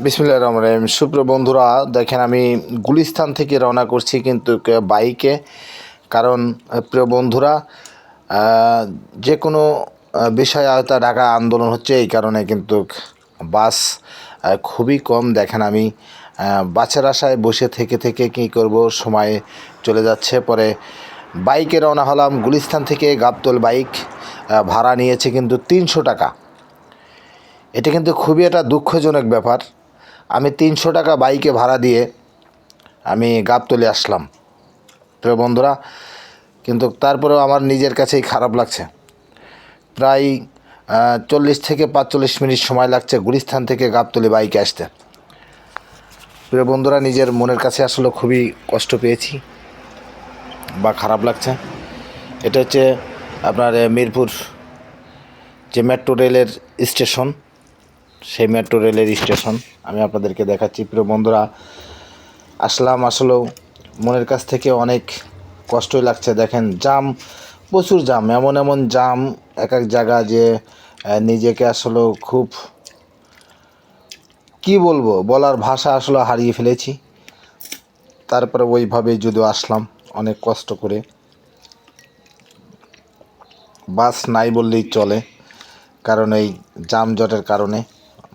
বিসমিল্লাহির রহমানির রহিম। সুপ্রিয় বন্ধুরা, দেখেন আমি গুলিস্তান থেকে রওনা করছি কিন্তু বাইকে। কারণ প্রিয় বন্ধুরা, যে কোনো বিষয় হয়তো ঢাকা আন্দোলন হচ্ছে, এই কারণে কিন্তু বাস খুবই কম। দেখেন আমি বাসের আশায় বসে থেকে থেকে কী করব, সময় চলে যাচ্ছে। পরে বাইকে রওনা হলাম গুলিস্তান থেকে। গাবতল বাইক ভাড়া নিয়েছে কিন্তু 300 টাকা। এটা কিন্তু খুবই একটা দুঃখজনক ব্যাপার। আমি 300 টাকা বাইকে ভাড়া দিয়ে আমি গাবতলী আসলাম প্রিয় বন্ধুরা, কিন্তু তারপরেও আমার নিজের কাছেই খারাপ লাগছে। প্রায় 40 থেকে 45 মিনিট সময় লাগছে গুলিস্তান থেকে গাবতলী বাইকে আসতে। প্রিয় বন্ধুরা, নিজের মনের কাছে আসলে খুবই কষ্ট পেয়েছি বা খারাপ লাগছে। এটা হচ্ছে আপনার মিরপুর যে মেট্রো রেলের স্টেশন, সেই মেট্রো রেলের স্টেশন আমি আপনাদেরকে দেখাচ্ছি। প্রিয় বন্ধুরা, আসলাম, আসলেও মনের কাছ থেকে অনেক কষ্টই লাগছে। দেখেন জাম, প্রচুর জাম, এমন এমন জাম এক এক জায়গা যে নিজেকে আসলে খুব কি বলবো, বলার ভাষা আসলে হারিয়ে ফেলেছি। তারপরে ওইভাবেই যদিও আসলাম অনেক কষ্ট করে। বাস নাই বললেই চলে, কারণ এই যানজটের কারণে।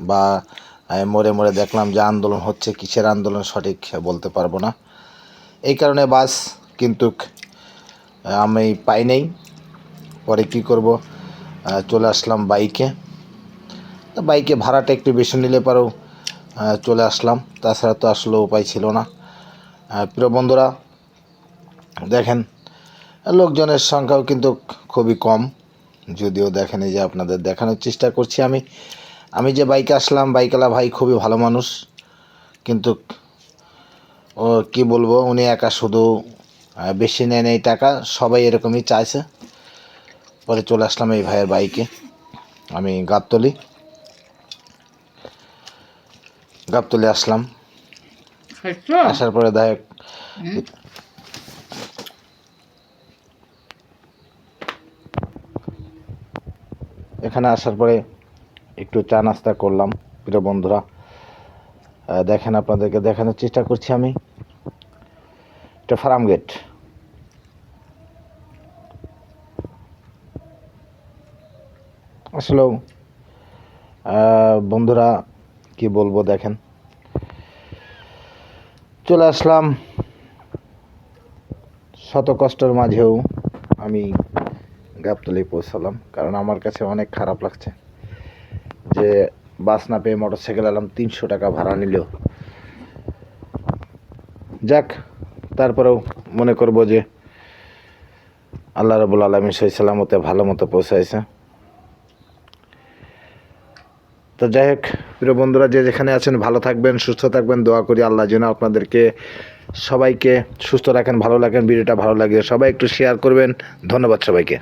বা মোড়ে মোড়ে দেখলাম যে আন্দোলন হচ্ছে, কিসের আন্দোলন সঠিক বলতে পারবো না। এই কারণে বাস কিন্তু আমি পাই নাই। পরে কি করব, চলে আসলাম বাইকে। তো বাইকে ভাড়াটা একটু বেশি নিলে পরেও চলে আসলাম, তাছাড়া তো আসলে উপায় ছিল না। প্রিয় বন্ধুরা, দেখেন লোকজনের সংখ্যাও কিন্তু খুবই কম। যদিও দেখেন, এই যে আপনাদের দেখানোর চেষ্টা করছি আমি যে বাইকে আসলাম, বাইকওয়ালা ভাই খুবই ভালো মানুষ। কিন্তু ও কি বলবো, উনি একা শুধু বেশি নেয় নেই টাকা, সবাই এরকমই চাইছে। পরে চলে আসলাম এই ভাইয়ের বাইকে। আমি গাবতলী আসলাম। আসার পরে দেখ এখানে আসার পরে একটু চা নাস্তা করলাম। প্রিয় বন্ধুরা, দেখেন আপনাদেরকে দেখানোর চেষ্টা করছি আমি। এটা ফার্ম গেট। আসলেও বন্ধুরা কি বলবো, দেখেন চলে আসলাম। শত কষ্টের মাঝেও আমি গাবতলী পৌঁছালাম, কারণ আমার কাছে অনেক খারাপ লাগছে যে বাস না পেয়ে মোটরসাইকেল এলাম, 300 টাকা ভাড়া নিল। যাক, তারপরেও মনে করব যে আল্লাহ রাব্বুল আলামিন সহি সালামতে ভালো মতো পৌঁছাইছে। তো যাই হোক, প্রিয় বন্ধুরা, যে যেখানে আছেন ভালো থাকবেন, সুস্থ থাকবেন। দোয়া করি আল্লাহ যেন আপনাদেরকে সবাইকে সুস্থ রাখেন, ভালো রাখেন। ভিডিওটা ভালো লাগে সবাই একটু শেয়ার করবেন। ধন্যবাদ সবাইকে।